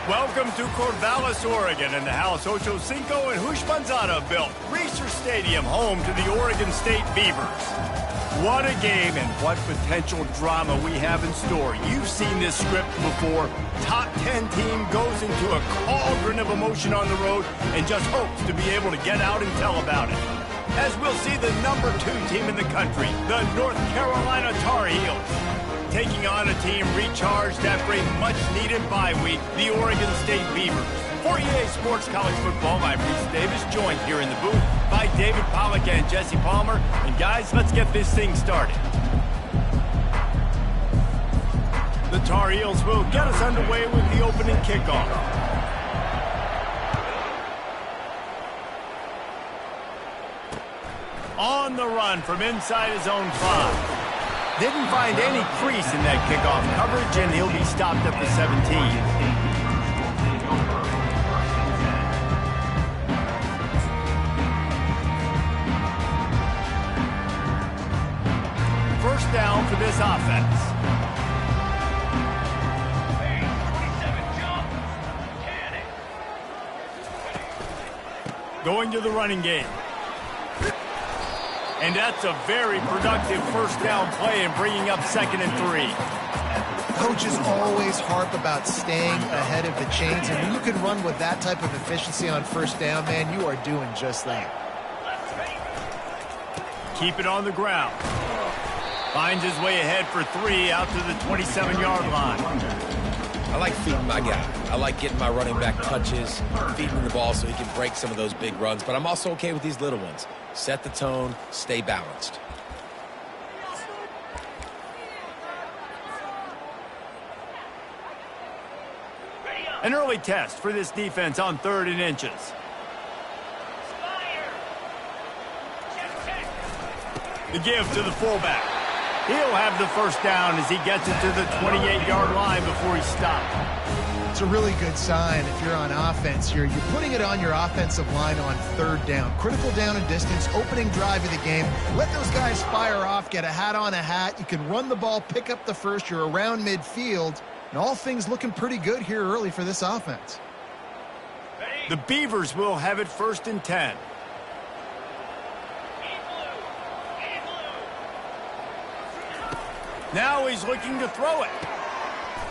Welcome to Corvallis, Oregon, in the house Ocho Cinco and Hushmanzada built. Reser Stadium, home to the Oregon State Beavers. What a game and what potential drama we have in store. You've seen this script before. Top 10 team goes into a cauldron of emotion on the road and just hopes to be able to get out and tell about it. As we'll see the number 2 team in the country, the North Carolina Tar Heels, taking on a team recharged after a much-needed bye week, the Oregon State Beavers. For EA Sports College Football, I'm Reese Davis, joined here in the booth by David Pollack and Jesse Palmer. And guys, let's get this thing started. The Tar Heels will get us underway with the opening kickoff. On the run from inside his own 5. Didn't find any crease in that kickoff coverage, and he'll be stopped at the 17. First down for this offense. Going to the running game. And that's a very productive first down play and bringing up 2nd and 3. Coaches always harp about staying ahead of the chains, and when you can run with that type of efficiency on first down, man, you are doing just that. Keep it on the ground. Finds his way ahead for 3 out to the 27-yard line. I like feeding my guy. I like getting my running back touches, feeding him the ball so he can break some of those big runs, but I'm also okay with these little ones. Set the tone, stay balanced. An early test for this defense on 3rd and inches. The give to the fullback. He'll have the first down as he gets it to the 28-yard line before he's stopped. It's a really good sign if you're on offense here. You're putting it on your offensive line on 3rd down. Critical down and distance, opening drive of the game. Let those guys fire off, get a hat on a hat. You can run the ball, pick up the first. You're around midfield. And all things looking pretty good here early for this offense. The Beavers will have it 1st and 10. Now he's looking to throw it.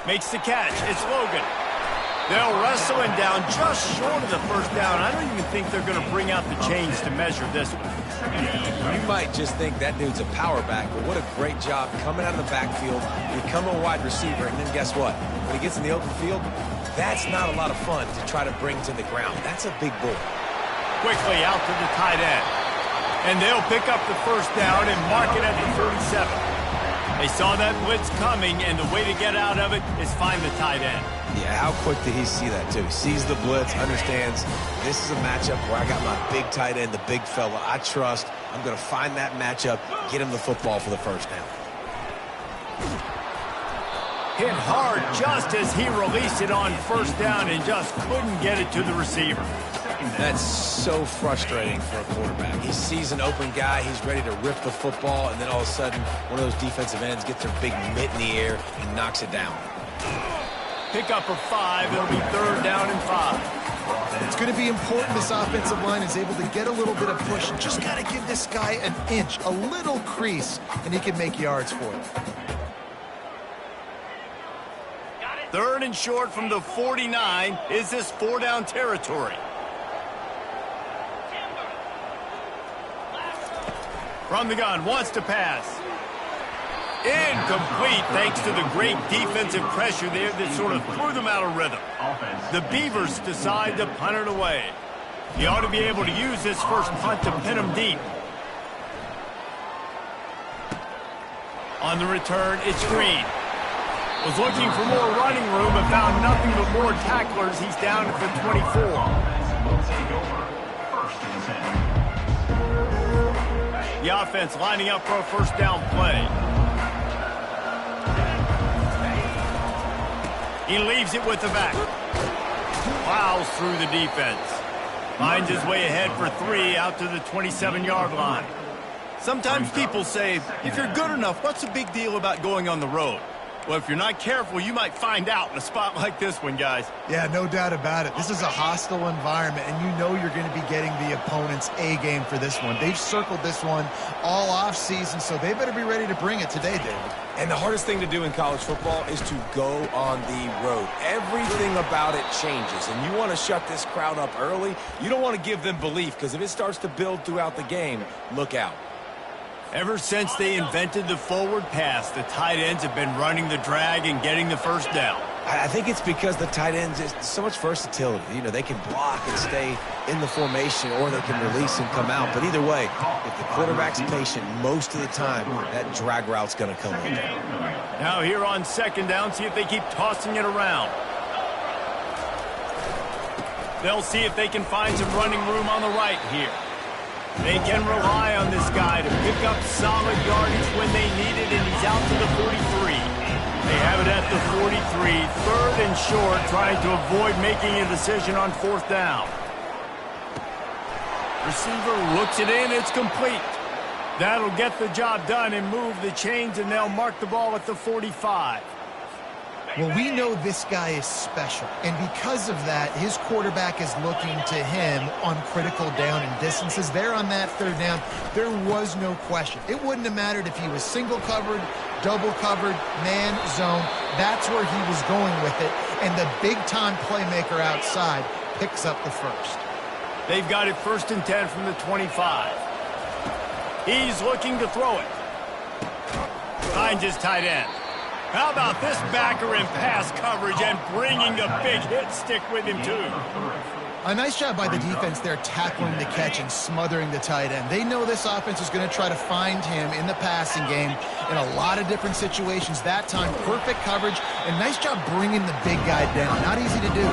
Makes the catch. It's Logan. They'll wrestle him down just short of the first down. I don't even think they're going to bring out the chains to measure this one. You might just think that dude's a power back, but what a great job coming out of the backfield, become a wide receiver, and then guess what? When he gets in the open field, that's not a lot of fun to try to bring to the ground. That's a big boy. Quickly out to the tight end. And they'll pick up the first down and mark it at the 37. They saw that blitz coming, and the way to get out of it is find the tight end. Yeah, how quick did he see that, too? He sees the blitz, understands this is a matchup where I got my big tight end, the big fella I trust. I'm going to find that matchup, get him the football for the first down. Hit hard just as he released it on first down and just couldn't get it to the receiver. That's so frustrating for a quarterback. He sees an open guy, he's ready to rip the football, and then all of a sudden, one of those defensive ends gets their big mitt in the air and knocks it down. Pick up for 5. It'll be 3rd down and 5. It's going to be important this offensive line is able to get a little bit of push. Just got to give this guy an inch, a little crease, and he can make yards for it. 3rd and short from the 49. Is this 4-down territory? From the gun, wants to pass. Incomplete thanks to the great defensive pressure there that sort of threw them out of rhythm. The Beavers decide to punt it away. He ought to be able to use this first punt to pin them deep. On the return, it's Green. Was looking for more running room but found nothing but more tacklers. He's down at the 24. The offense lining up for a first down play. He leaves it with the back. Plows through the defense. Finds his way ahead for 3 out to the 27-yard line. Sometimes people say, if you're good enough, what's the big deal about going on the road? Well, if you're not careful, you might find out in a spot like this one, guys. Yeah, no doubt about it. This is a hostile environment, and you know you're going to be getting the opponent's A game for this one. They've circled this one all offseason, so they better be ready to bring it today, David. And the hardest thing to do in college football is to go on the road. Everything about it changes, and you want to shut this crowd up early. You don't want to give them belief, because if it starts to build throughout the game, look out. Ever since they invented the forward pass, the tight ends have been running the drag and getting the first down. I think it's because the tight ends, there's so much versatility. You know, they can block and stay in the formation, or they can release and come out. But either way, if the quarterback's patient most of the time, that drag route's going to come in. Now here on second down, see if they keep tossing it around. They'll see if they can find some running room on the right here. They can rely on this guy to pick up solid yardage when they need it, and he's out to the 43. They have it at the 43, third and short, trying to avoid making a decision on fourth down. Receiver looks it in, it's complete. That'll get the job done and move the chains, and they'll mark the ball at the 45. Well, we know this guy is special, and because of that, his quarterback is looking to him on critical down and distances. There on that third down, there was no question. It wouldn't have mattered if he was single covered, double covered, man, zone. That's where he was going with it, and the big-time playmaker outside picks up the first. They've got it 1st and 10 from the 25. He's looking to throw it. Finds his tight end. How about this backer in pass coverage and bringing the big hit stick with him, too? A nice job by the defense there tackling the catch and smothering the tight end. They know this offense is going to try to find him in the passing game in a lot of different situations. That time, perfect coverage, and nice job bringing the big guy down. Not easy to do.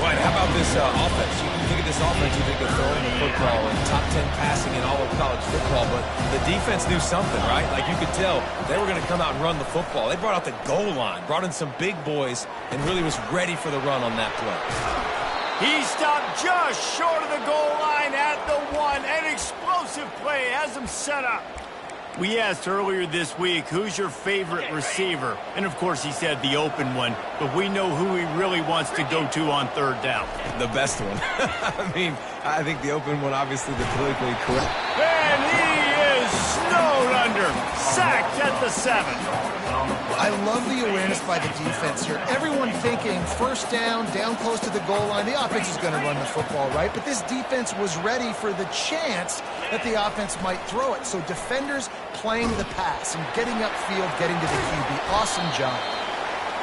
Right, how about this offense? You think of this offense, you think of throwing the football and top 10 passing in all of college football, but the defense knew something, right? Like you could tell they were going to come out and run the football. They brought out the goal line, brought in some big boys, and really was ready for the run on that play. He stopped just short of the goal line at the 1. An explosive play has him set up. We asked earlier this week, who's your favorite receiver? And, of course, he said the open one, but we know who he really wants to go to on third down. The best one. I mean, I think the open one, obviously, the politically correct. And he is snowed under, sacked at the 7. I love the awareness by the defense here. Everyone thinking first down, down close to the goal line. The offense is going to run the football, right? But this defense was ready for the chance that the offense might throw it. So defenders playing the pass and getting upfield, getting to the QB. Awesome job.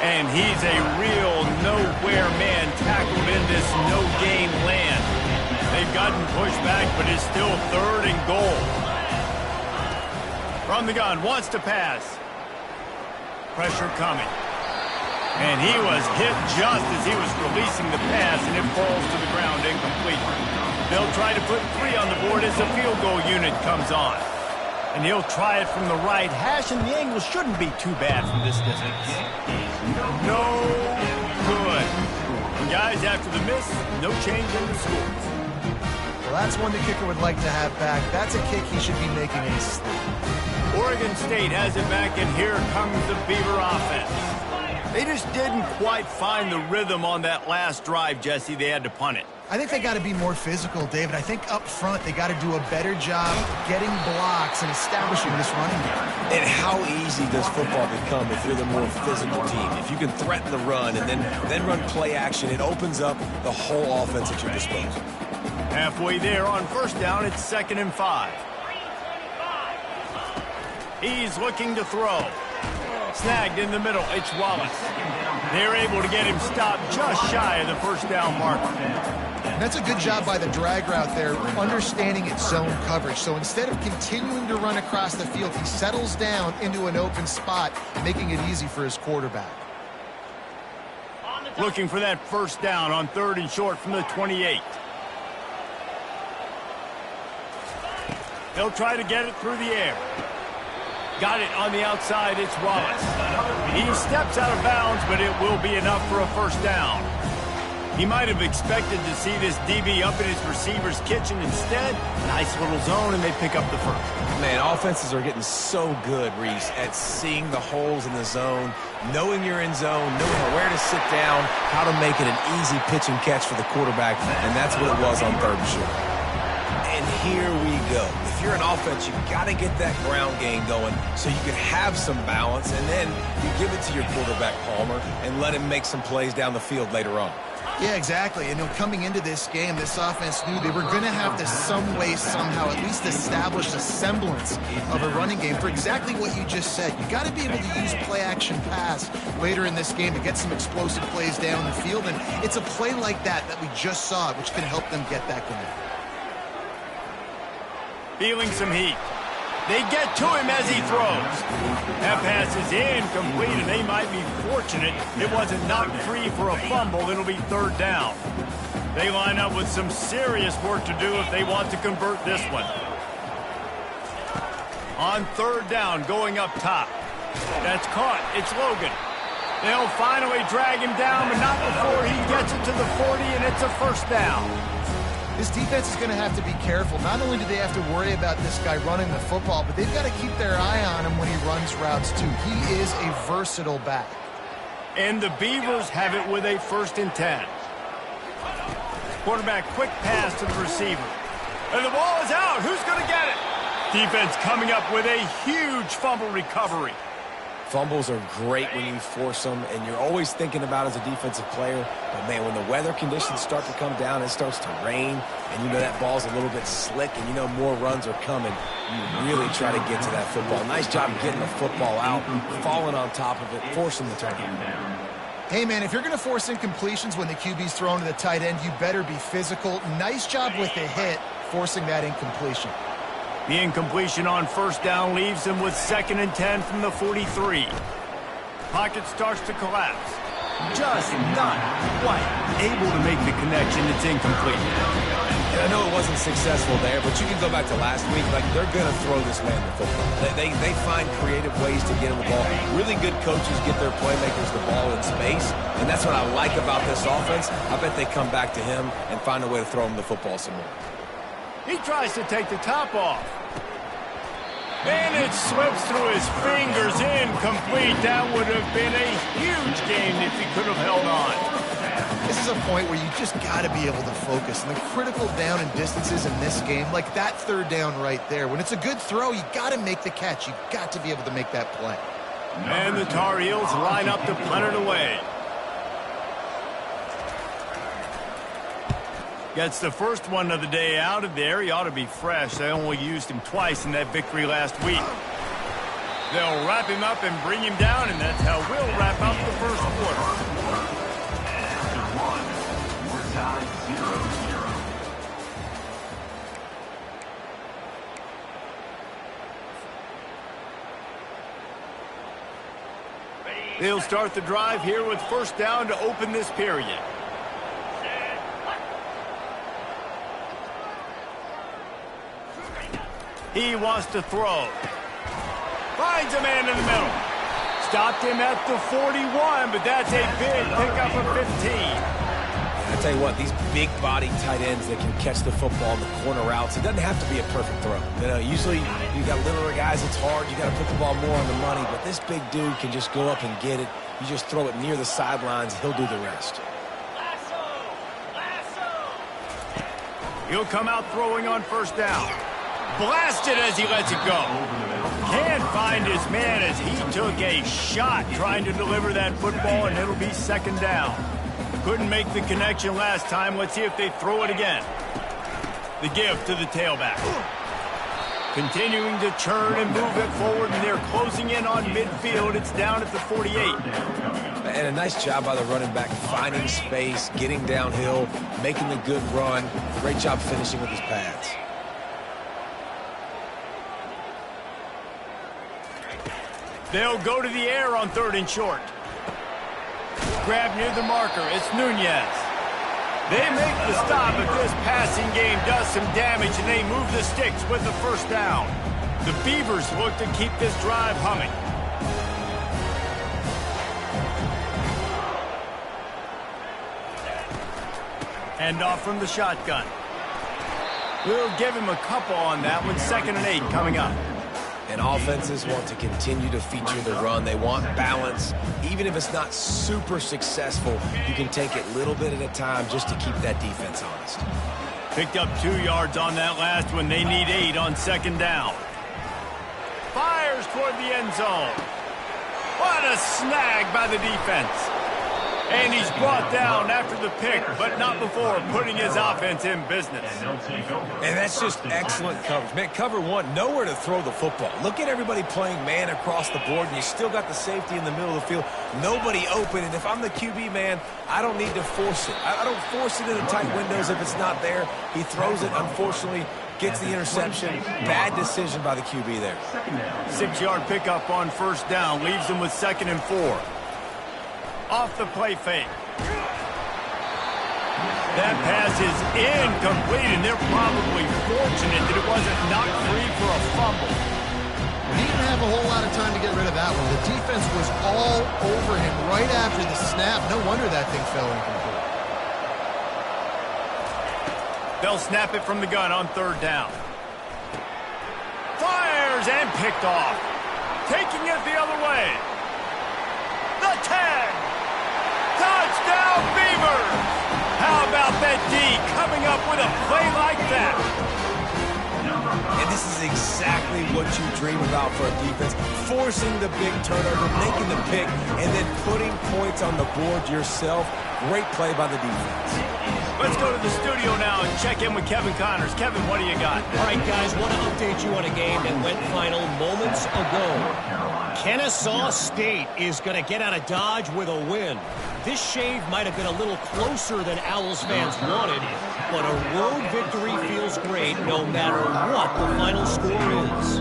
And he's a real nowhere man tackled in this no-gain land. They've gotten pushed back, but it's still third and goal. From the gun, wants to pass. Pressure coming. And he was hit just as he was releasing the pass, and it falls to the ground incomplete. They'll try to put 3 on the board as the field goal unit comes on. And he'll try it from the right hash, and the angle shouldn't be too bad from this distance. No good. And guys, after the miss, no change in the scores. Well, that's one the kicker would like to have back. That's a kick he should be making in his sleep. Oregon State has it back, and here comes the Beaver offense. They just didn't quite find the rhythm on that last drive, Jesse. They had to punt it. I think they got to be more physical, David. I think up front they got to do a better job getting blocks and establishing this running game. And how easy does football become if you're the more physical team? If you can threaten the run and then run play action, it opens up the whole offense at your disposal. Halfway there on first down, it's 2nd and 5. He's looking to throw. Snagged in the middle, it's Wallace. They're able to get him stopped just shy of the first down marker. And that's a good job by the drag route there, understanding its zone coverage. So instead of continuing to run across the field, he settles down into an open spot, making it easy for his quarterback. Looking for that first down on 3rd and short from the 28. They'll try to get it through the air. Got it on the outside, it's Wallace. He steps out of bounds, but it will be enough for a first down. He might have expected to see this DB up in his receiver's kitchen. Instead, nice little zone, and they pick up the first. Man, offenses are getting so good, Reese, at seeing the holes in the zone, knowing you're in zone, knowing where to sit down, how to make it an easy pitch and catch for the quarterback, and that's what it was on 3rd and short. And here we go. If you're an offense, you've got to get that ground game going so you can have some balance, and then you give it to your quarterback, Palmer, and let him make some plays down the field later on. Yeah, exactly. And coming into this game, this offense knew they were going to have to some way, somehow, at least establish a semblance of a running game for exactly what you just said. You got to be able to use play-action pass later in this game to get some explosive plays down the field. And it's a play like that we just saw, which can help them get that going. Feeling some heat. They get to him as he throws. That pass is incomplete, and they might be fortunate it wasn't knocked free for a fumble. It'll be 3rd down. They line up with some serious work to do if they want to convert this one. On 3rd down, going up top. That's caught. It's Logan. They'll finally drag him down, but not before he gets it to the 40, and it's a 1st down. This defense is going to have to be careful. Not only do they have to worry about this guy running the football, but they've got to keep their eye on him when he runs routes too. He is a versatile back. And the Beavers have it with a 1st and 10. Quarterback, quick pass to the receiver. And the ball is out. Who's going to get it? Defense coming up with a huge fumble recovery. Fumbles are great when you force them, and you're always thinking about as a defensive player. But, man, when the weather conditions start to come down, it starts to rain, and you know that ball's a little bit slick, and you know more runs are coming, you really try to get to that football. Nice job getting the football out, falling on top of it, forcing the turnover. Hey, man, if you're going to force incompletions when the QB's thrown to the tight end, you better be physical. Nice job with the hit, forcing that incompletion. The incompletion on 1st down leaves him with 2nd and 10 from the 43. Pocket starts to collapse. Just not quite able to make the connection. It's incomplete. And I know it wasn't successful there, but you can go back to last week. Like, they're going to throw this man the football. They find creative ways to get him the ball. Really good coaches get their playmakers the ball in space, and that's what I like about this offense. I bet they come back to him and find a way to throw him the football some more. He tries to take the top off. And it slips through his fingers, incomplete. That would have been a huge game if he could have held on. This is a point where you just got to be able to focus. And the critical down and distances in this game, like that 3rd down right there, when it's a good throw, you got to make the catch. You got to be able to make that play. And the Tar Heels line up to punt it away. Gets the first one of the day out of there. He ought to be fresh. They only used him twice in that victory last week. They'll wrap him up and bring him down, and that's how we'll wrap up the 1st quarter. We're tied 0-0. They'll start the drive here with 1st down to open this period. He wants to throw. Finds a man in the middle. Stopped him at the 41, but that's a big pickup of 15. I tell you what, these big-body tight ends that can catch the football in the corner routes, it doesn't have to be a perfect throw. You know, usually you got littler guys, it's hard. You got to put the ball more on the money, but this big dude can just go up and get it. You just throw it near the sidelines, he'll do the rest. He'll come out throwing on 1st down. Blasted as he lets it go. Can't find his man as he took a shot trying to deliver that football, and it'll be 2nd down. Couldn't make the connection last time. Let's see if they throw it again. The give to the tailback. Continuing to churn and move it forward, and they're closing in on midfield. It's down at the 48. And a nice job by the running back, finding space, getting downhill, making the good run. Great job finishing with his pads. They'll go to the air on 3rd and short. Grab near the marker. It's Nunez. They make the stop, but this passing game does some damage, and they move the sticks with the 1st down. The Beavers look to keep this drive humming. Hand off from the shotgun. We'll give him a couple on that one. 2nd and 8 coming up. And offenses want to continue to feature the run. They want balance. Even if it's not super successful, you can take it little bit at a time just to keep that defense honest. Picked up 2 yards on that last one. They need 8 on 2nd down. Fires toward the end zone. What a snag by the defense. And he's brought down after the pick, but not before putting his offense in business. And that's just excellent coverage. Man, cover one, nowhere to throw the football. Look at everybody playing man across the board, and you still got the safety in the middle of the field. Nobody open, and if I'm the QB, man, I don't need to force it. I don't force it into tight windows if it's not there. He throws it, unfortunately, gets the interception. Bad decision by the QB there. 6-yard pickup on 1st down, leaves him with 2nd and 4. Off the play fake. That pass is incomplete, and they're probably fortunate that it wasn't knocked free for a fumble. He didn't have a whole lot of time to get rid of that one. The defense was all over him right after the snap. No wonder that thing fell incomplete. They'll snap it from the gun on 3rd down. Fires and picked off. Taking it the other way. The tag. Touchdown, Beavers! How about that D coming up with a play like that? And this is exactly what you dream about for a defense. Forcing the big turnover, making the pick, and then putting points on the board yourself. Great play by the defense. Let's go to the studio now and check in with Kevin Connors. Kevin, what do you got? All right, guys, want to update you on a game that went final moments ago. Kennesaw State is going to get out of Dodge with a win. This shave might have been a little closer than Owls fans wanted, but a road victory feels great no matter what the final score is.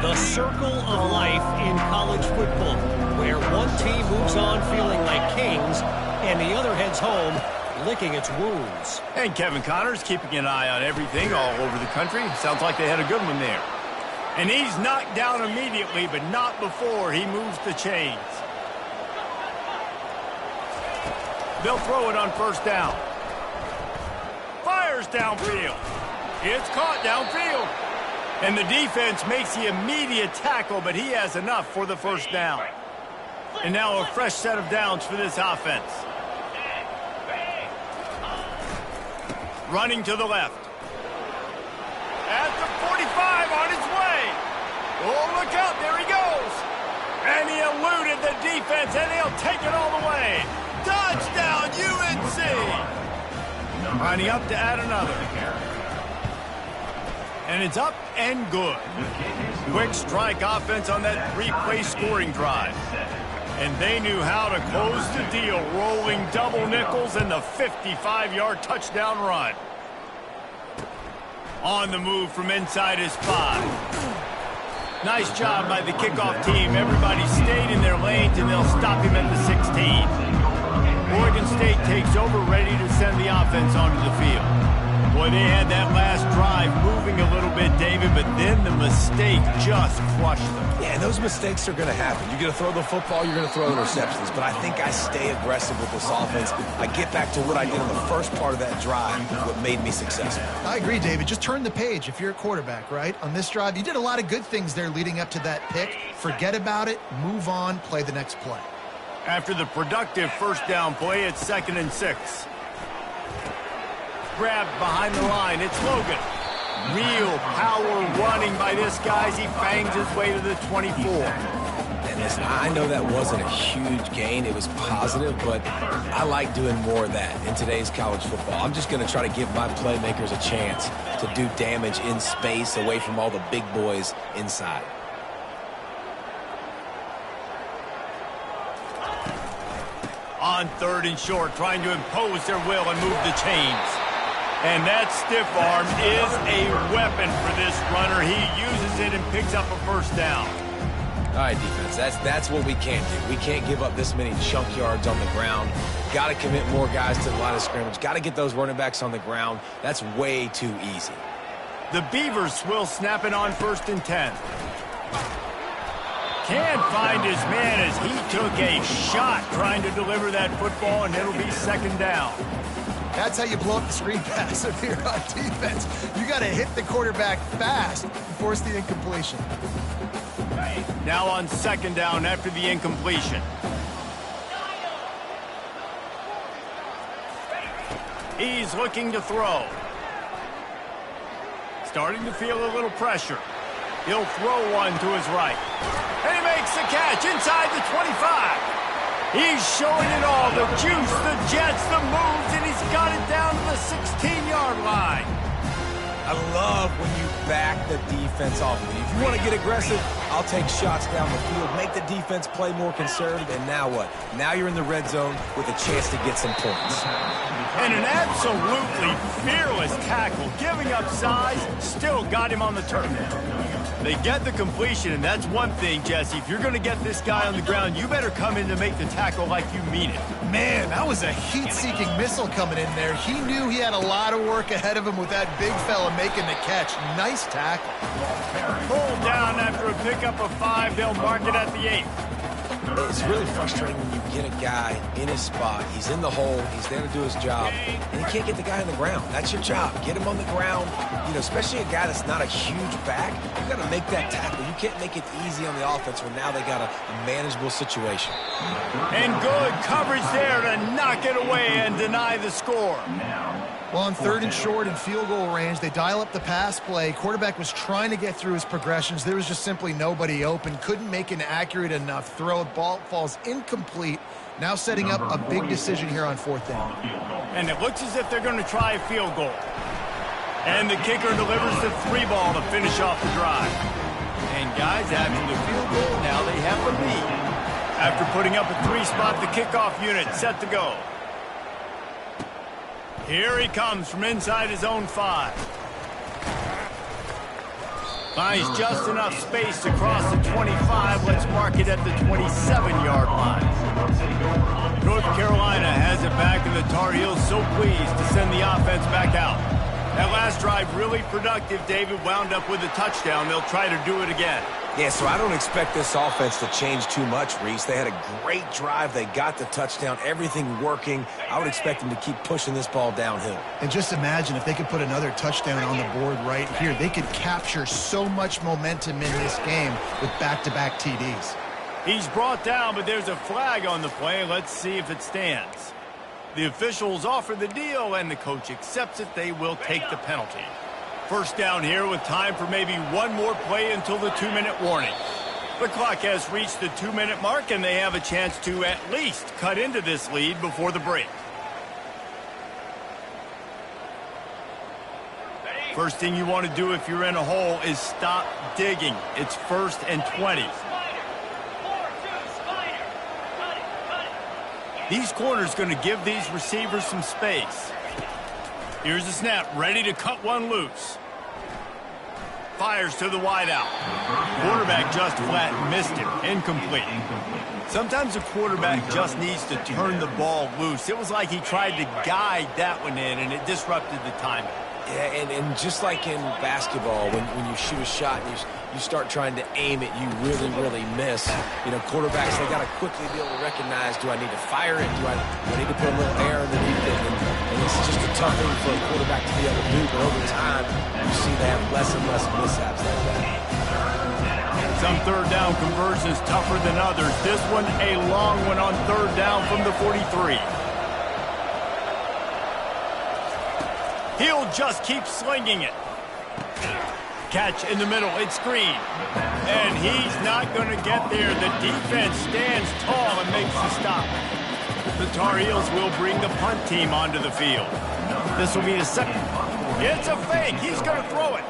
The circle of life in college football, where one team moves on feeling like kings and the other heads home licking its wounds. And Kevin Connors keeping an eye on everything all over the country. Sounds like they had a good one there. And he's knocked down immediately, but not before he moves the chains. They'll throw it on 1st down. Fires downfield. It's caught downfield. And the defense makes the immediate tackle, but he has enough for the 1st down. And now a fresh set of downs for this offense. Running to the left. At the 45 on his way. Oh, look out. There he goes. And he eluded the defense, and he'll take it all the way. Touchdown, UNC. Lining up to add another. And it's up and good. Quick strike offense on that 3-play scoring drive. And they knew how to close the deal, rolling double nickels and the 55-yard touchdown run. On the move from inside his 5. Nice job by the kickoff team. Everybody stayed in their lanes, and they'll stop him at the 16. Oregon State takes over, ready to send the offense onto the field. Boy, they had that last drive moving a little bit, David, but then the mistake just crushed them. Yeah, and those mistakes are going to happen. You're going to throw the football, you're going to throw interceptions, but I think I stay aggressive with this offense. I get back to what I did in the first part of that drive, what made me successful. I agree, David. Just turn the page if you're a quarterback, right? On this drive, you did a lot of good things there leading up to that pick. Forget about it, move on, play the next play. After the productive 1st down play, it's 2nd and 6. Grabbed behind the line, it's Logan. Real power running by this guy as he bangs his way to the 24. And listen, I know that wasn't a huge gain. It was positive, but I like doing more of that in today's college football. I'm just going to try to give my playmakers a chance to do damage in space away from all the big boys inside. On 3rd and short, trying to impose their will and move the chains. And that stiff arm is a weapon for this runner. He uses it and picks up a 1st down. All right, defense, that's what we can't do. We can't give up this many chunk yards on the ground. Got to commit more guys to the line of scrimmage. Got to get those running backs on the ground. That's way too easy. The Beavers will snap it on 1st and 10. Can't find his man as he took a shot trying to deliver that football, and it'll be 2nd down. That's how you blow up the screen pass if you're on defense. You got to hit the quarterback fast and force the incompletion. Now on second down after the incompletion. He's looking to throw. Starting to feel a little pressure. He'll throw one to his right. And he makes the catch inside the 25. He's showing it all. The juice, the jets, the moves, and he's got it down to the 16-yard line. I love when you back the defense off of you. If you want to get aggressive, I'll take shots down the field, make the defense play more conservative, and now what? Now you're in the red zone with a chance to get some points. And an absolutely fearless tackle, giving up size, still got him on the turf. They get the completion, and that's one thing, Jesse. If you're going to get this guy on the ground, you better come in to make the tackle like you mean it. Man, that was a heat-seeking missile coming in there. He knew he had a lot of work ahead of him with that big fella making the catch. Nice tackle. Pulled down after a pickup of 5. They'll mark it at the 8. It's really frustrating when you get a guy in his spot. He's in the hole. He's there to do his job. And you can't get the guy on the ground. That's your job. Get him on the ground. You know, especially a guy that's not a huge back. You've got to make that tackle. You can't make it easy on the offense when now they got a manageable situation. And good coverage there to knock it away and deny the score. Well, on third and short and field goal range, they dial up the pass play. Quarterback was trying to get through his progressions. There was just simply nobody open. Couldn't make an accurate enough throw. Ball falls incomplete. Now setting up a big decision here on fourth down. And it looks as if they're going to try a field goal. And the kicker delivers the 3 ball to finish off the drive. And guys, after the field goal, now they have the lead. After putting up a 3-spot, the kickoff unit set to go. Here he comes from inside his own 5. Finds just enough space to cross the 25. Let's mark it at the 27-yard line. North Carolina has it back, and the Tar Heels so pleased to send the offense back out. That last drive really productive. David wound up with a touchdown. They'll try to do it again. Yeah, so I don't expect this offense to change too much, Reese. They had a great drive. They got the touchdown, everything working. I would expect them to keep pushing this ball downhill. And just imagine if they could put another touchdown on the board right here. They could capture so much momentum in this game with back-to-back TDs. He's brought down, but there's a flag on the play. Let's see if it stands. The officials offer the deal, and the coach accepts it. They will take the penalty. First down here with time for maybe one more play until the 2-minute warning. The clock has reached the 2-minute mark, and they have a chance to at least cut into this lead before the break. First thing you want to do if you're in a hole is stop digging. It's 1st and 20. These corners going to give these receivers some space. Here's the snap, ready to cut one loose. Fires to the wideout. Quarterback just flat missed him. Incomplete. Sometimes a quarterback just needs to turn the ball loose. It was like he tried to guide that one in, and it disrupted the timing. Yeah, and just like in basketball, when you shoot a shot and you start trying to aim it, you really miss. You know, quarterbacks, they got to quickly be able to recognize, do I need to fire it? Do I need to put a little air underneath it? And it's just a tough thing for a quarterback to be able to do. But over time, you see they have less and less mishaps like that. Some third down conversions tougher than others. This one, a long one on third down from the 43. He'll just keep slinging it. Catch in the middle. It's screen. And he's not going to get there. The defense stands tall and makes the stop. The Tar Heels will bring the punt team onto the field. This will be the second. It's a fake. He's going to throw it.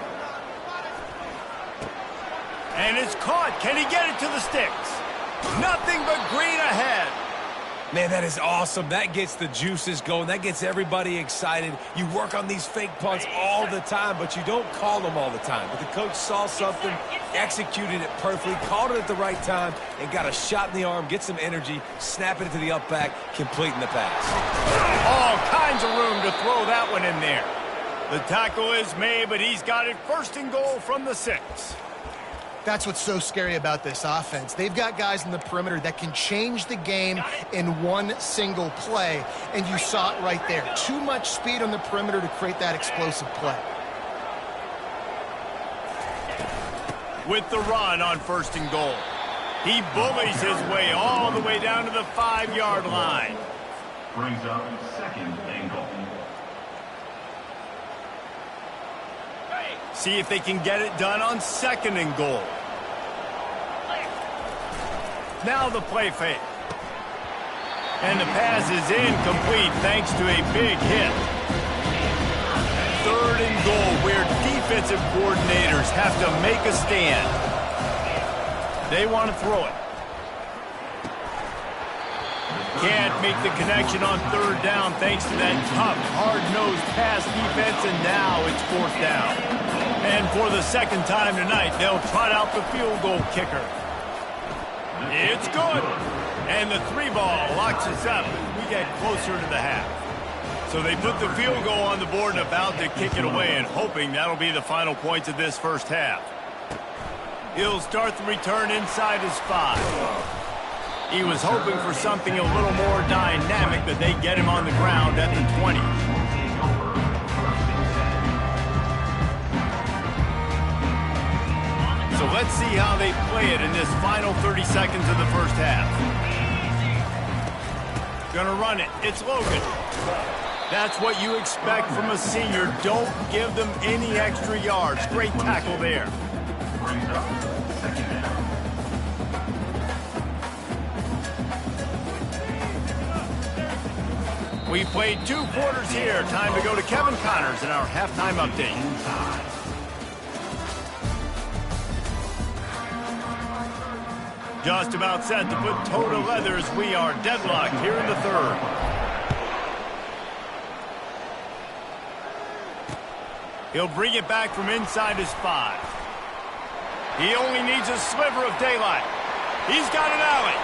And it's caught. Can he get it to the sticks? Nothing but green ahead. Man, that is awesome. That gets the juices going. That gets everybody excited. You work on these fake punts all the time, but you don't call them all the time. But the coach saw something, executed it perfectly, called it at the right time, and got a shot in the arm, get some energy, snap it to the up back, completing the pass. All kinds of room to throw that one in there. The tackle is made, but he's got it 1st and goal from the 6. That's what's so scary about this offense. They've got guys in the perimeter that can change the game in one single play, and you saw it right there. Too much speed on the perimeter to create that explosive play. With the run on 1st and goal. He bullies his way all the way down to the 5-yard line. Brings up 2nd and goal. See if they can get it done on 2nd and goal. Now the play fake. And the pass is incomplete thanks to a big hit. 3rd and goal, where defensive coordinators have to make a stand. They want to throw it. Can't make the connection on 3rd down thanks to that tough, hard-nosed pass defense, and now it's 4th down. And for the 2nd time tonight, they'll trot out the field goal kicker. It's good. And the 3-ball locks us up as we get closer to the half. So they put the field goal on the board and about to kick it away, and hoping that'll be the final points of this first half. He'll start the return inside his 5. He was hoping for something a little more dynamic, but they get him on the ground at the 20. So let's see how they play it in this final 30 seconds of the first half. Gonna run it. It's Logan. That's what you expect from a senior. Don't give them any extra yards. Great tackle there. Brings up 2nd down. We played 2 quarters here. Time to go to Kevin Connors in our halftime update. Just about set to put toe to leather as we are deadlocked here in the 3rd. He'll bring it back from inside his 5. He only needs a sliver of daylight. He's got an alley.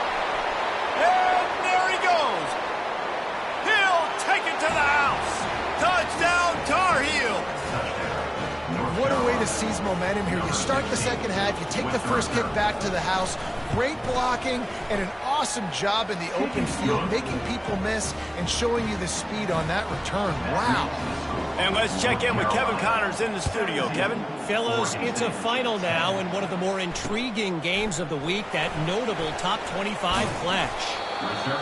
And there he goes. He'll take it to the house. Touchdown, Tar Heels. What a way to seize momentum here. You start the 2nd half, you take the first kick back to the house. Great blocking and an awesome job in the open field, making people miss and showing you the speed on that return. Wow. And let's check in with Kevin Connors in the studio. Kevin? Fellas, it's a final now in one of the more intriguing games of the week, that notable top 25 clash.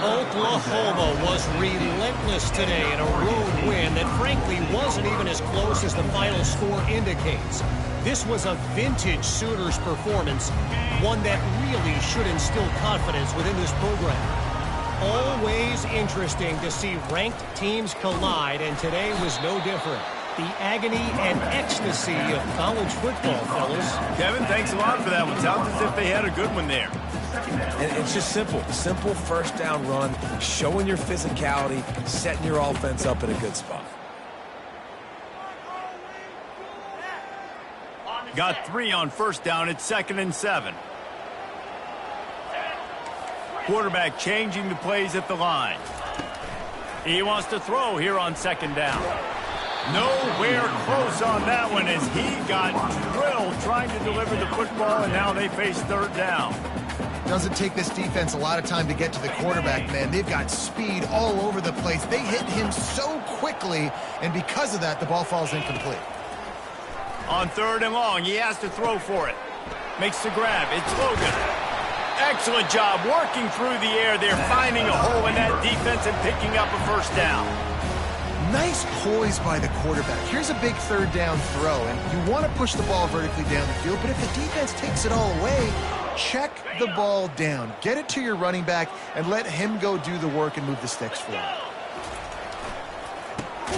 Oklahoma was relentless today in a road win that frankly wasn't even as close as the final score indicates. This was a vintage Sooners performance, one that really should instill confidence within this program. Always interesting to see ranked teams collide, and today was no different. The agony and ecstasy of college football, fellas. Kevin, thanks a lot for that one. Sounds as if they had a good one there. And it's just simple. Simple 1st down run, showing your physicality, setting your offense up in a good spot. Got 3 on 1st down. It's 2nd and 7. Quarterback changing the plays at the line. He wants to throw here on 2nd down. Nowhere close on that one as he got drilled trying to deliver the football, and now they face 3rd down. Doesn't take this defense a lot of time to get to the quarterback, man. They've got speed all over the place. They hit him so quickly, and because of that, the ball falls incomplete. On 3rd and long, he has to throw for it. Makes the grab. It's Logan. Excellent job working through the air there, finding a hole in that defense and picking up a 1st down. Nice poise by the quarterback. Here's a big 3rd down throw, and you want to push the ball vertically down the field, but if the defense takes it all away, check the ball down. Get it to your running back and let him go do the work and move the sticks for him.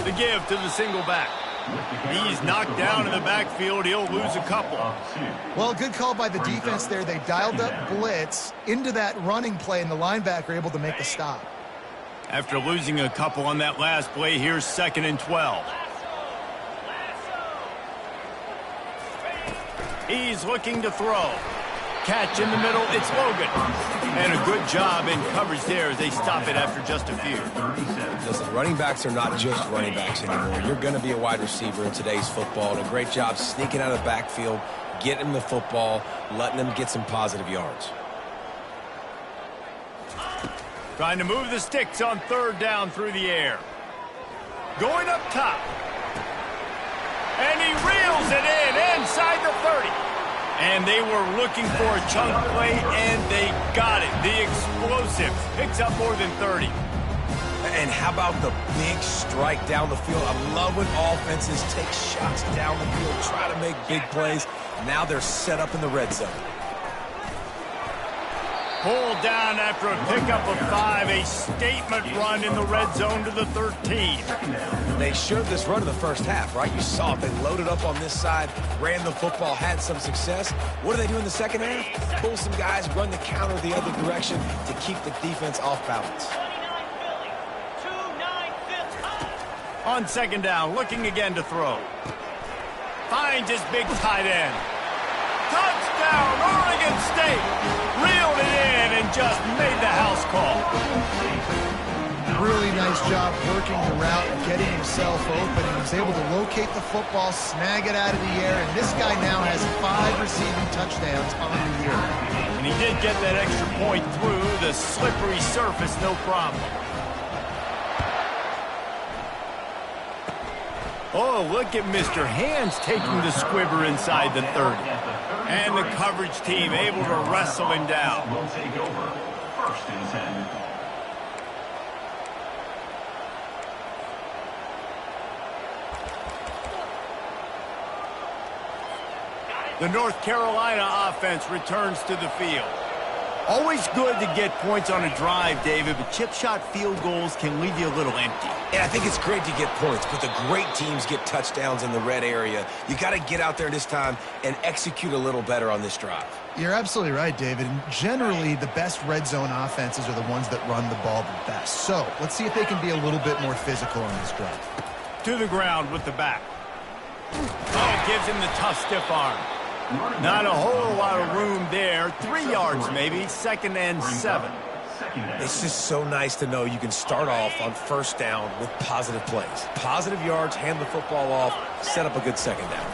The give to the single back. He's knocked down in the backfield. He'll lose a couple. Well, good call by the defense there. They dialed up blitz into that running play, and the linebacker able to make the stop. After losing a couple on that last play, here's 2nd and 12. He's looking to throw. Catch in the middle, it's Logan. And a good job in coverage there as they stop it after just a few. Listen, running backs are not just running backs anymore. You're going to be a wide receiver in today's football. And a great job sneaking out of the backfield, getting him the football, letting him get some positive yards. Trying to move the sticks on third down through the air. Going up top. And he reels it in inside the 30. And they were looking for a chunk play, and they got it. The explosive picks up more than 30. And how about the big strike down the field? I love when offenses take shots down the field, try to make big plays. Now they're set up in the red zone. Pulled down after a pickup of 5, a statement run in the red zone to the 13. They showed this run in the first half, right? You saw it. They loaded up on this side, ran the football, had some success. What do they do in the second half? Pull some guys, run the counter the other direction to keep the defense off balance. On second down, looking again to throw. Finds his big tight end. Touchdown, Oregon State! Reeled it in and just made the house call. Really nice job working the route and getting himself open. He was able to locate the football, snag it out of the air, and this guy now has 5 receiving touchdowns on the year. And he did get that extra point through the slippery surface, no problem. Oh, look at Mr. Hands taking the squibber inside the 30. And the coverage team able to wrestle him down. Will take over. First and 10. The North Carolina offense returns to the field. Always good to get points on a drive, David, but chip shot field goals can leave you a little empty. And I think it's great to get points, but the great teams get touchdowns in the red area. You got to get out there this time and execute a little better on this drive. You're absolutely right, David. And generally, the best red zone offenses are the ones that run the ball the best. So let's see if they can be a little bit more physical on this drive. To the ground with the back. Oh, gives him the tough stiff arm. Not a whole lot of room there. 3 yards maybe. Second and 7. It's just so nice to know you can start off on first down with positive plays. Positive yards, hand the football off, set up a good second down.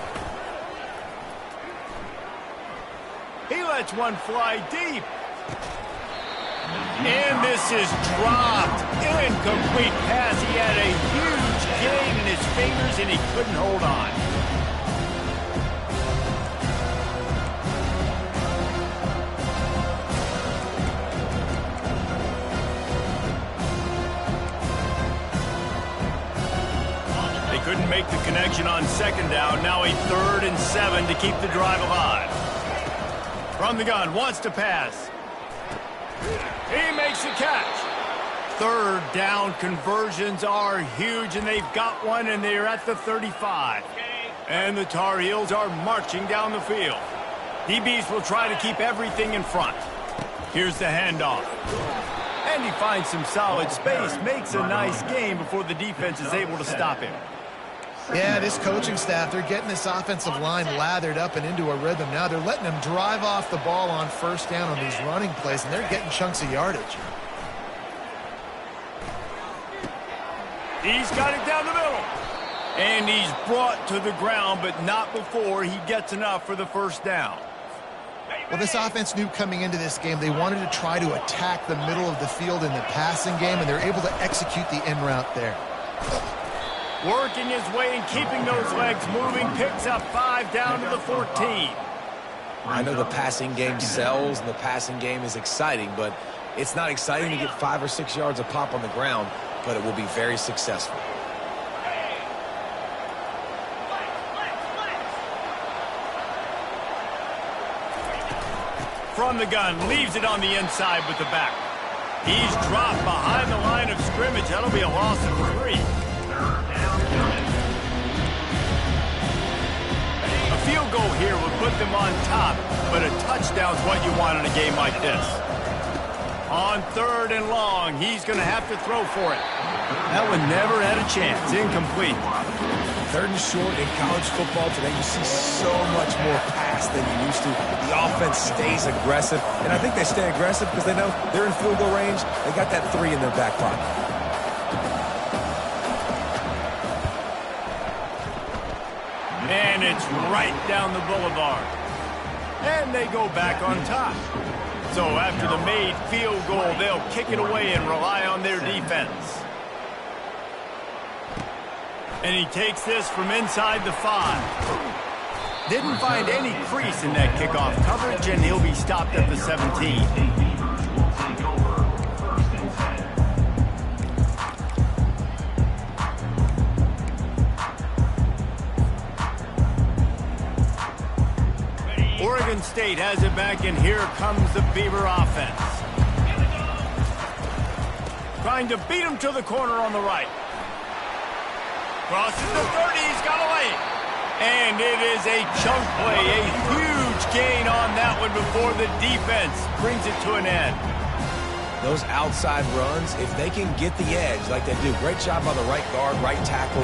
He lets one fly deep. And this is dropped. Incomplete pass. He had a huge gain in his fingers, and he couldn't hold on. Couldn't make the connection on second down. Now a 3rd and 7 to keep the drive alive. From the gun, wants to pass. He makes the catch. 3rd down conversions are huge, and they've got one, and they're at the 35. And the Tar Heels are marching down the field. DBs will try to keep everything in front. Here's the handoff. And he finds some solid space, makes a nice gain before the defense is able to stop him. Yeah, this coaching staff, they're getting this offensive line lathered up and into a rhythm. Now they're letting them drive off the ball on first down on these running plays, and they're getting chunks of yardage. He's got it down the middle. And he's brought to the ground, but not before he gets enough for the first down. Well, this offense knew coming into this game they wanted to try to attack the middle of the field in the passing game, and they're able to execute the in route there. Working his way and keeping those legs moving, picks up 5 down to the 14. I know the passing game sells and the passing game is exciting, but it's not exciting to get 5 or 6 yards a pop on the ground, but it will be very successful. From the gun, leaves it on the inside with the back. He's dropped behind the line of scrimmage. That'll be a loss of 3. A field goal here would put them on top, but a touchdown's what you want in a game like this. On 3rd and long, he's going to have to throw for it. That one never had a chance. Incomplete. 3rd and short in college football today, you see so much more pass than you used to. The offense stays aggressive, and I think they stay aggressive because they know they're in field goal range. They got that 3 in their back pocket. And it's right down the boulevard. And they go back on top. So after the made field goal, they'll kick it away and rely on their defense. And he takes this from inside the 5. Didn't find any crease in that kickoff coverage, and he'll be stopped at the 17. Oregon State has it back, and here comes the Beaver offense. Trying to beat him to the corner on the right. Crosses the 30, he's got away. And it is a chunk play, a huge gain on that one before the defense brings it to an end. Those outside runs, if they can get the edge like they do, great job by the right guard, right tackle,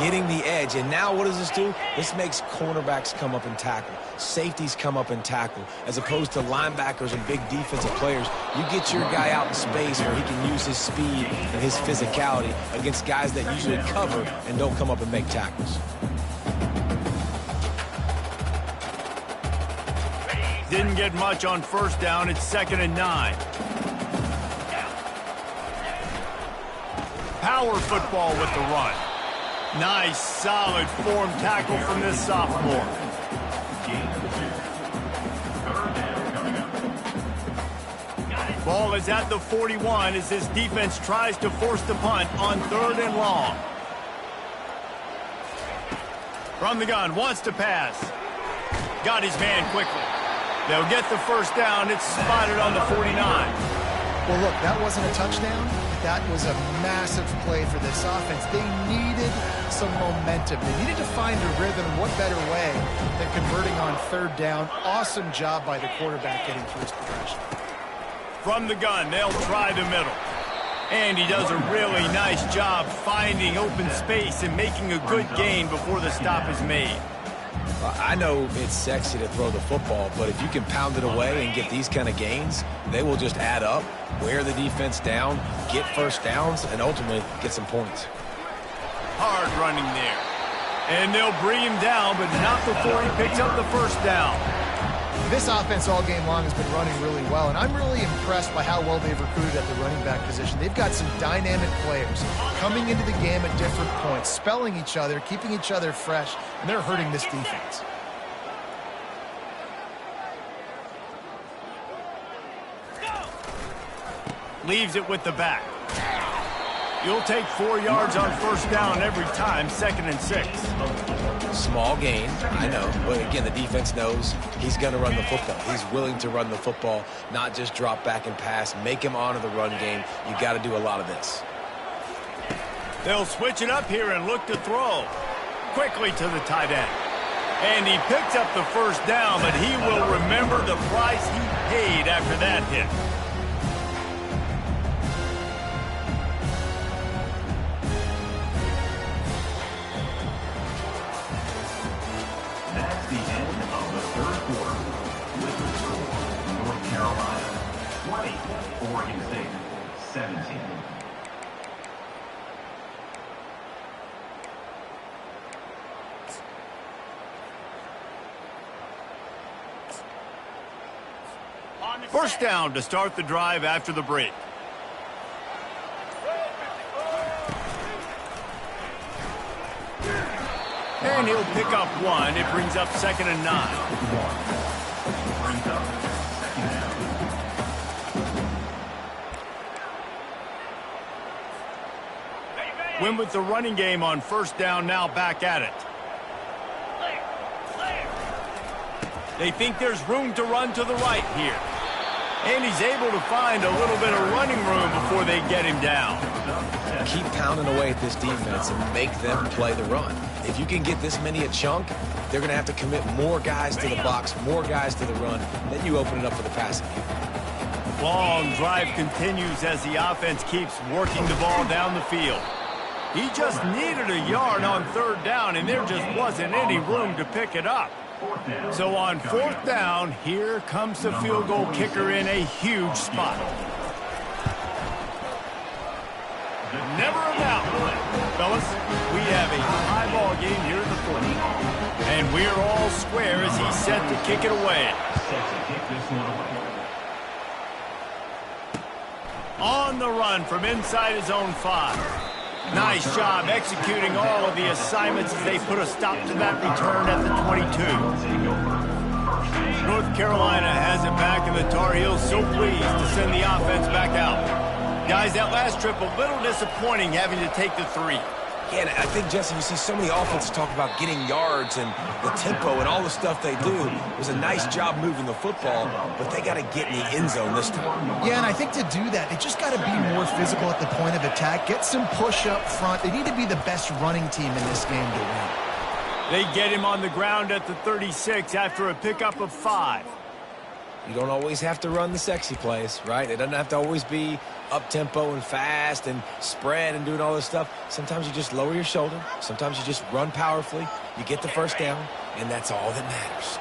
getting the edge. And now what does this do? This makes cornerbacks come up and tackle. Safeties come up and tackle. As opposed to linebackers and big defensive players, you get your guy out in space where he can use his speed and his physicality against guys that usually cover and don't come up and make tackles. Didn't get much on first down. It's 2nd and 9. Power football with the run. Nice, solid form tackle from this sophomore. Ball is at the 41 as this defense tries to force the punt on 3rd and long. From the gun, wants to pass. Got his man quickly. They'll get the first down. It's spotted on the 49. Well, look, that wasn't a touchdown. That was a massive play for this offense. They needed some momentum. They needed to find a rhythm. What better way than converting on 3rd down? Awesome job by the quarterback getting through his progression. From the gun, they'll try the middle. And he does a really nice job finding open space and making a good gain before the stop is made. I know it's sexy to throw the football, but if you can pound it away and get these kind of gains, they will just add up, wear the defense down, get first downs, and ultimately get some points. Hard running there. And they'll bring him down, but not before he picks up the first down. This offense all game long has been running really well, and I'm really impressed by how well they've recruited at the running back position. They've got some dynamic players coming into the game at different points, spelling each other, keeping each other fresh, and they're hurting this defense. Leaves it with the back. You'll take 4 yards on first down every time, 2nd and 6. Small gain, I know, but again, the defense knows he's going to run the football. He's willing to run the football, not just drop back and pass, make him honor the run game. You got to do a lot of this. They'll switch it up here and look to throw. Quickly to the tight end. And he picks up the first down, but he will remember the price he paid after that hit. That's the end of the 3rd quarter. With the score, North Carolina 20, Oregon State 17. First down to start the drive after the break. And he'll pick up 1. It brings up 2nd and 9. Win with the running game on first down, now back at it. They think there's room to run to the right here. And he's able to find a little bit of running room before they get him down. Keep pounding away at this defense and make them play the run. If you can get this many a chunk, they're going to have to commit more guys to the box, more guys to the run. Then you open it up for the passing game. Long drive continues as the offense keeps working the ball down the field. He just needed a yard on 3rd down, and there just wasn't any room to pick it up. So on 4th down, here comes the field goal kicker in a huge spot. Never a doubt. Fellas, we have a high ball game here in the 4th. And we're all square as he's set to kick it away. set to kick this one away. On the run from inside his own 5. Nice job executing all of the assignments as they put a stop to that return at the 22. North Carolina has it back, and the Tar Heels so pleased to send the offense back out. Guys, that last trip a little disappointing having to take the 3. Yeah, and I think, Jesse, you see so many offenses talk about getting yards and the tempo and all the stuff they do. It was a nice job moving the football, but they got to get in the end zone this time. Yeah, and I think to do that, they just got to be more physical at the point of attack, get some push up front. They need to be the best running team in this game to win. They get him on the ground at the 36 after a pickup of 5. You don't always have to run the sexy plays, right? It doesn't have to always be up-tempo and fast and spread and doing all this stuff. Sometimes you just lower your shoulder. Sometimes you just run powerfully. You get the first down, and that's all that matters.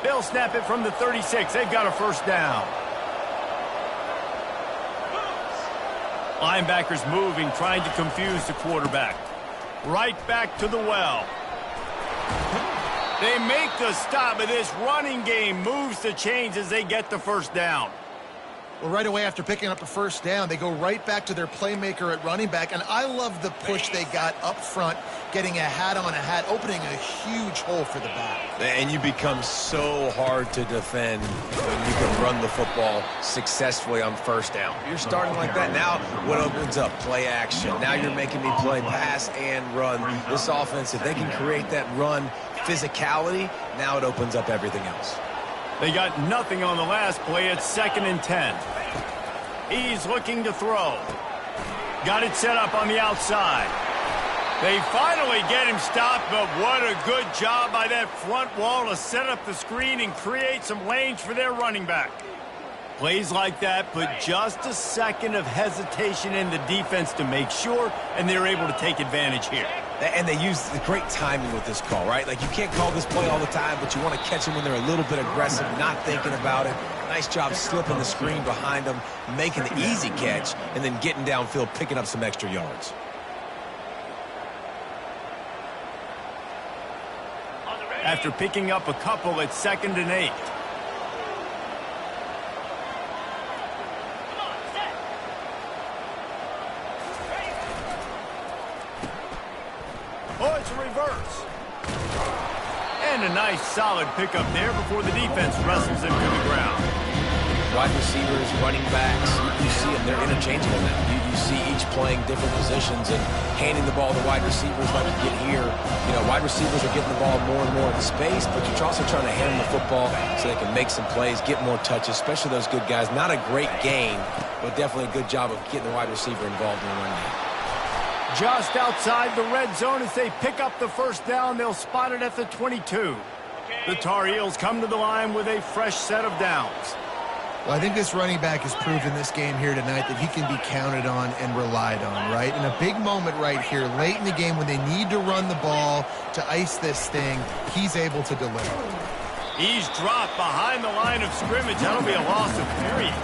They'll snap it from the 36. They've got a first down. Linebackers moving, trying to confuse the quarterback. Right back to the well. They make the stop, but this running game moves the chains as they get the first down. Well, right away after picking up a first down, they go right back to their playmaker at running back, and I love the push they got up front, getting a hat on a hat, opening a huge hole for the back. And you become so hard to defend when you can run the football successfully on first down. You're starting like that. Now what opens up? Play action. Now you're making me play pass and run. This offense, if they can create that run physicality, now it opens up everything else. They got nothing on the last play. It's 2nd and 10. He's looking to throw. Got it set up on the outside. They finally get him stopped, but what a good job by that front wall to set up the screen and create some lanes for their running back. Plays like that put just a second of hesitation in the defense to make sure, and they're able to take advantage here. And they use the great timing with this call, right? Like, you can't call this play all the time, but you want to catch them when they're a little bit aggressive, not thinking about it. Nice job slipping the screen behind them, making the easy catch, and then getting downfield, picking up some extra yards. After picking up a couple, it's 2nd and 8. Oh, it's a reverse. And a nice solid pickup there before the defense wrestles him to the ground. Wide receivers, running backs, you see them. They're interchangeable now. You see each playing different positions and handing the ball to wide receivers like you get here. You know, wide receivers are getting the ball more and more in space, but you're also trying to hand them the football so they can make some plays, get more touches, especially those good guys. Not a great game, but definitely a good job of getting the wide receiver involved in the run game. Just outside the red zone as they pick up the first down. They'll spot it at the 22. The Tar Heels come to the line with a fresh set of downs. Well, I think this running back has proven this game here tonight that he can be counted on and relied on, right? In a big moment right here, late in the game when they need to run the ball to ice this thing, he's able to deliver. He's dropped behind the line of scrimmage. That'll be a loss of period.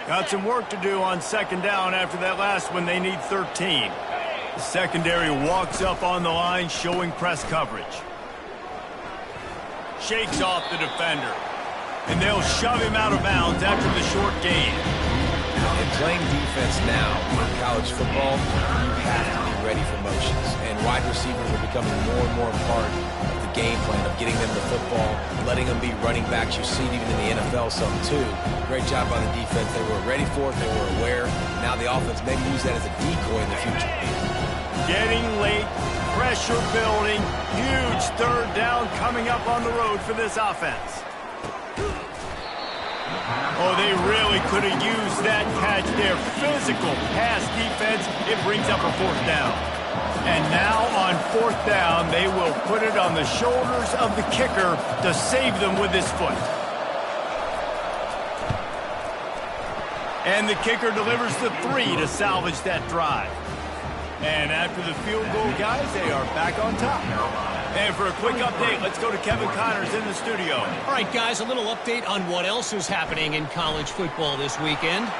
Got some work to do on 2nd down after that last one. They need 13. The secondary walks up on the line, showing press coverage. Shakes off the defender. And they'll shove him out of bounds after the short gain. In playing defense now in college football, you have to be ready for motions. And wide receivers are becoming more and more part of the game plan of getting them the football, letting them be running backs. You see it even in the NFL some too. Great job by the defense. They were ready for it. They were aware. Now the offense maybe use that as a decoy in the future. Getting late, pressure building, huge 3rd down coming up on the road for this offense. Oh, they really could have used that catch there. Physical pass defense. It brings up a 4th down. And now on 4th down, they will put it on the shoulders of the kicker to save them with his foot. And the kicker delivers the 3 to salvage that drive. And after the field goal, guys, they are back on top. And for a quick update, let's go to Kevin Connors in the studio. All right, guys, a little update on what else is happening in college football this weekend.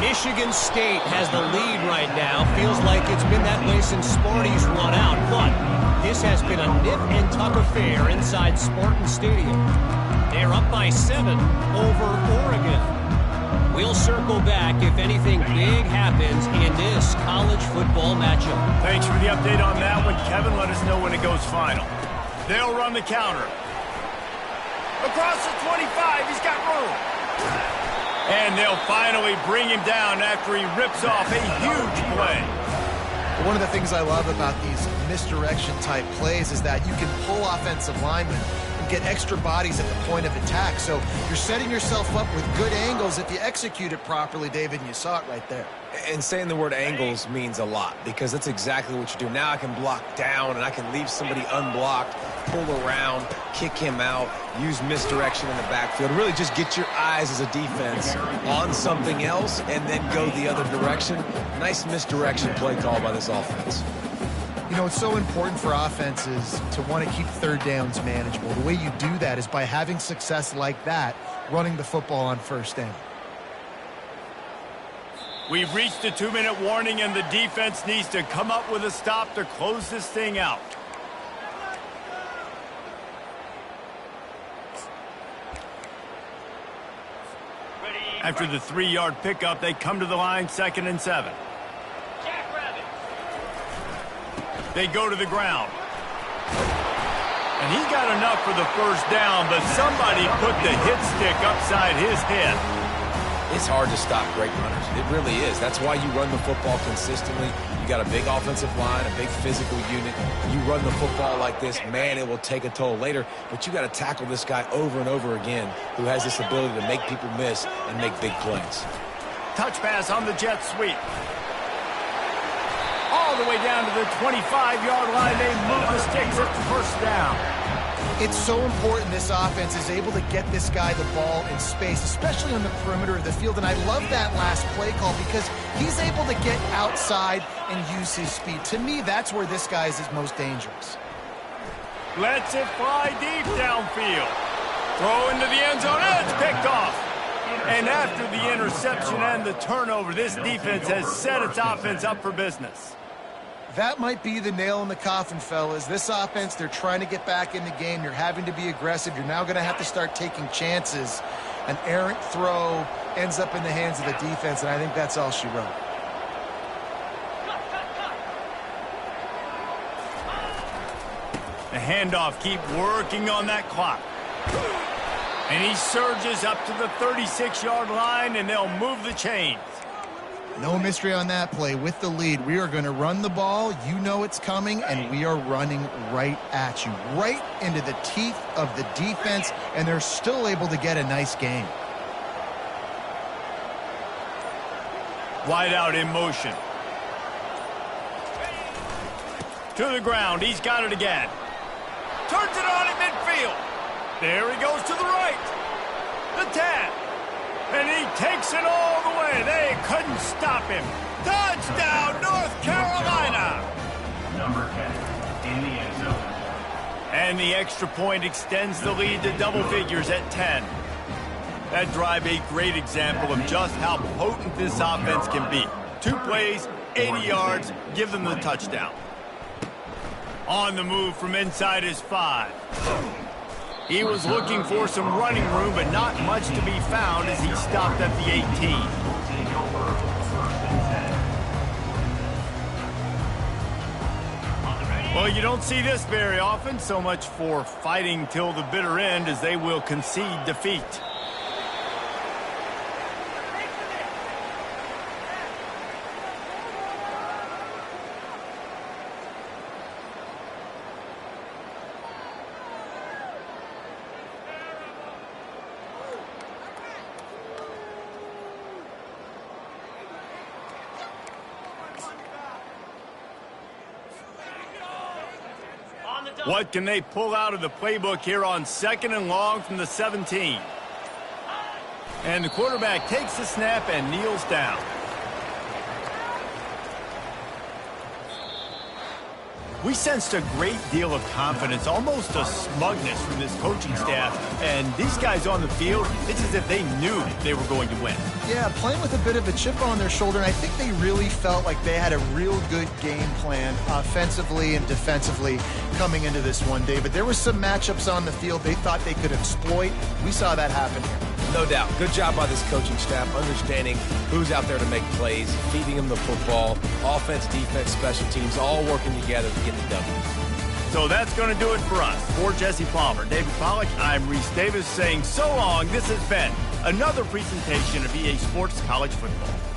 Michigan State has the lead right now. Feels like it's been that way since Sparty's run out, but this has been a nip-and-tuck affair inside Spartan Stadium. They're up by 7 over Oregon. We'll circle back if anything big happens in this college football matchup. Thanks for the update on that one, Kevin. Let us know when it goes final. They'll run the counter. Across the 25, he's got room. And they'll finally bring him down after he rips off a huge play. One of the things I love about these misdirection-type plays is that you can pull offensive linemen and get extra bodies at the point of attack. So you're setting yourself up with good angles if you execute it properly, David, and you saw it right there. And saying the word angles means a lot because that's exactly what you do. Now I can block down and I can leave somebody unblocked, pull around, kick him out, use misdirection in the backfield. Really just get your eyes as a defense on something else and then go the other direction. Nice misdirection play call by this offense. You know, it's so important for offenses to want to keep third downs manageable. The way you do that is by having success like that, running the football on first down. We've reached the 2-minute warning, and the defense needs to come up with a stop to close this thing out. After the 3-yard pickup, they come to the line, 2nd and 7. They go to the ground. And he got enough for the first down, but somebody put the hit stick upside his head. It's hard to stop great runners. It really is. That's why you run the football consistently. You got a big offensive line, a big physical unit. You run the football like this, man, it will take a toll later. But you got to tackle this guy over and over again who has this ability to make people miss and make big plays. Touch pass on the jet sweep. All the way down to the 25-yard line. They move the sticks at the first down. It's so important this offense is able to get this guy the ball in space, especially on the perimeter of the field. And I love that last play call because he's able to get outside and use his speed. To me, that's where this guy is his most dangerous. Lets it fly deep downfield. Throw into the end zone. It's picked off. And after the interception and the turnover, this defense has set its offense up for business. That might be the nail in the coffin, fellas. This offense, they're trying to get back in the game. You're having to be aggressive. You're now going to have to start taking chances. An errant throw ends up in the hands of the defense, and I think that's all she wrote. The handoff, keep working on that clock. And he surges up to the 36-yard line, and they'll move the chains. No mystery on that play. With the lead, we are going to run the ball. You know it's coming, and we are running right at you, right into the teeth of the defense, and they're still able to get a nice game. Wide out in motion. To the ground. He's got it again. Turns it on at midfield. There he goes to the right. The 10. And he takes it all the way. They couldn't stop him. Touchdown, North Carolina. Number 10 in the end zone. And the extra point extends the lead to double figures at 10. That drive a great example of just how potent this offense can be. 2 plays, 80 yards, give them the touchdown. On the move from inside his 5. He was looking for some running room, but not much to be found as he stopped at the 18. Well, you don't see this very often. So much for fighting till the bitter end as they will concede defeat. What can they pull out of the playbook here on 2nd and long from the 17? And the quarterback takes the snap and kneels down. We sensed a great deal of confidence, almost a smugness from this coaching staff. And these guys on the field, it's as if they knew they were going to win. Yeah, playing with a bit of a chip on their shoulder, and I think they really felt like they had a real good game plan offensively and defensively coming into this one, David. There were some matchups on the field they thought they could exploit. We saw that happen here. No doubt. Good job by this coaching staff, understanding who's out there to make plays, feeding them the football, offense, defense, special teams, all working together to get the W. So that's going to do it for us. For Jesse Palmer, David Pollack, I'm Reese Davis saying so long. This has been another presentation of EA Sports College Football.